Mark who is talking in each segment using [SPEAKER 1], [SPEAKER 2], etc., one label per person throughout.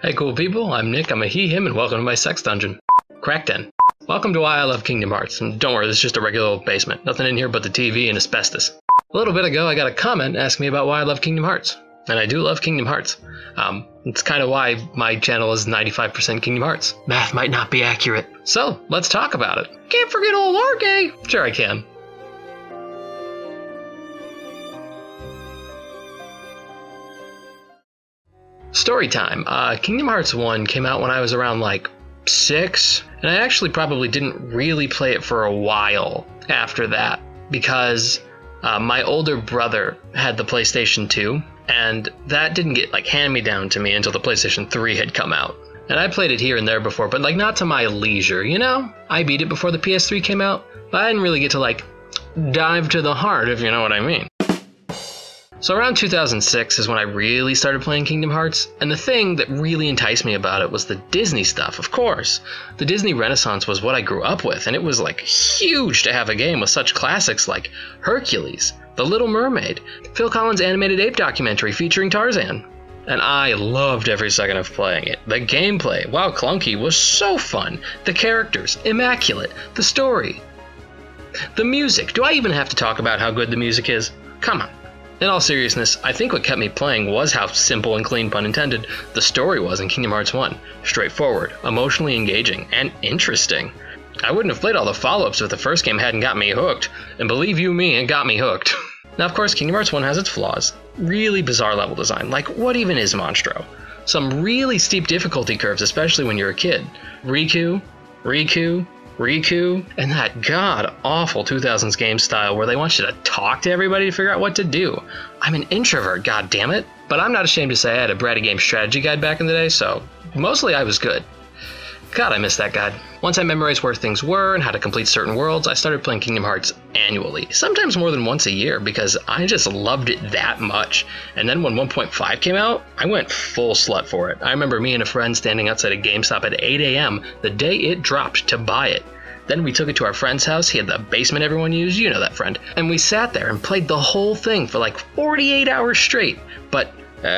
[SPEAKER 1] Hey cool people, I'm Nick, I'm a he, him, and welcome to my sex dungeon. Crack Den. Welcome to Why I Love Kingdom Hearts, and don't worry, this is just a regular old basement. Nothing in here but the TV and asbestos. A little bit ago, I got a comment asking me about why I love Kingdom Hearts. And I do love Kingdom Hearts. It's kind of why my channel is 95% Kingdom Hearts. Math might not be accurate. So, let's talk about it. Can't forget old Arcade! Sure I can. Story time. Kingdom Hearts 1 came out when I was around like 6, and I actually probably didn't really play it for a while after that, because my older brother had the PlayStation 2, and that didn't get hand-me-down to me until the PlayStation 3 had come out. And I played it here and there before, but not to my leisure, you know? I beat it before the PS3 came out, but I didn't really get to dive to the heart, if you know what I mean. So around 2006 is when I really started playing Kingdom Hearts, and the thing that really enticed me about it was the Disney stuff, of course. The Disney Renaissance was what I grew up with, and it was huge to have a game with such classics like Hercules, The Little Mermaid, Phil Collins' animated ape documentary featuring Tarzan. And I loved every second of playing it. The gameplay, while clunky, was so fun. The characters, immaculate. The story. The music, do I even have to talk about how good the music is? Come on. In all seriousness, I think what kept me playing was how simple and clean, pun intended, the story was in Kingdom Hearts 1. Straightforward, emotionally engaging, and interesting. I wouldn't have played all the follow-ups if the first game hadn't got me hooked. And believe you me, it got me hooked. Now of course, Kingdom Hearts 1 has its flaws. Really bizarre level design, what even is Monstro? Some really steep difficulty curves, especially when you're a kid. Riku, and that god-awful 2000s game style where they want you to talk to everybody to figure out what to do. I'm an introvert, goddammit. But I'm not ashamed to say I had a bratty game strategy guide back in the day, so mostly I was good. God, I miss that guide. Once I memorized where things were and how to complete certain worlds, I started playing Kingdom Hearts annually, sometimes more than once a year, because I just loved it that much. And then when 1.5 came out, I went full slut for it. I remember me and a friend standing outside a GameStop at 8 a.m. the day it dropped to buy it. Then we took it to our friend's house. He had the basement everyone used, you know that friend. And we sat there and played the whole thing for 48 hours straight. But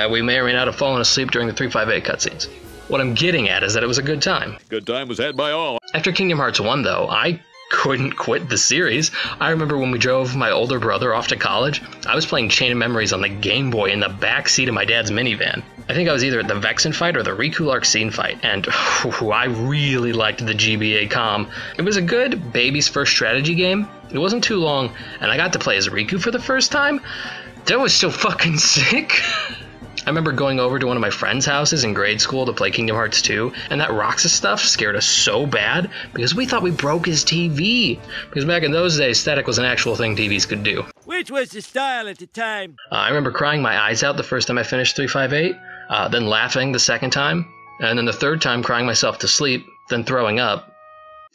[SPEAKER 1] we may or may not have fallen asleep during the 358 cutscenes. What I'm getting at is that it was a good time.
[SPEAKER 2] Good time was had by all.
[SPEAKER 1] After Kingdom Hearts 1, though, I couldn't quit the series. I remember when we drove my older brother off to college, I was playing Chain of Memories on the Game Boy in the back seat of my dad's minivan. I think I was either at the Vexen fight or the Riku Larxene fight, and I really liked the GBA comm. It was a good baby's first strategy game. It wasn't too long, and I got to play as Riku for the first time. That was so fucking sick. I remember going over to one of my friends' houses in grade school to play Kingdom Hearts 2, and that Roxas stuff scared us so bad because we thought we broke his TV. Because back in those days, static was an actual thing TVs could do.
[SPEAKER 3] Which was the style at the time?
[SPEAKER 1] I remember crying my eyes out the first time I finished 358, then laughing the second time, and then the third time crying myself to sleep, then throwing up.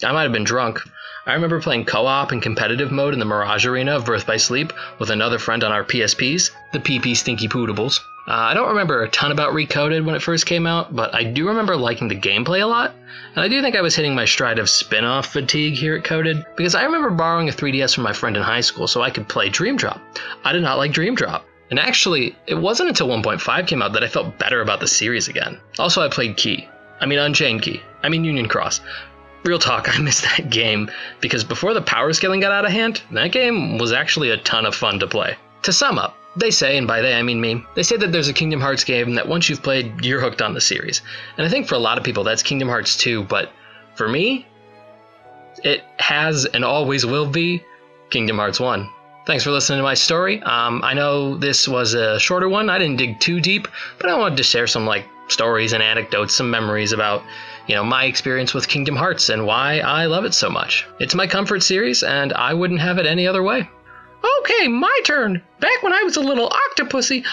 [SPEAKER 1] I might have been drunk. I remember playing co-op and competitive mode in the Mirage Arena of Birth by Sleep with another friend on our PSPs, the PP Stinky Pootables. I don't remember a ton about Recoded when it first came out, but I do remember liking the gameplay a lot, and I do think I was hitting my stride of spin-off fatigue here at Coded, because I remember borrowing a 3DS from my friend in high school so I could play Dream Drop. I did not like Dream Drop. And actually, it wasn't until 1.5 came out that I felt better about the series again. Also, I played Unchained Key. Union Cross. Real talk, I missed that game, because before the power scaling got out of hand, that game was actually a ton of fun to play. To sum up, they say, and by they I mean me, they say that there's a Kingdom Hearts game that once you've played, you're hooked on the series. And I think for a lot of people that's Kingdom Hearts 2, but for me, it has and always will be Kingdom Hearts 1. Thanks for listening to my story. I know this was a shorter one, I didn't dig too deep, but I wanted to share some stories and anecdotes, some memories about my experience with Kingdom Hearts and why I love it so much. It's my comfort series, and I wouldn't have it any other way. Okay, my turn. Back when I was a little octopussy,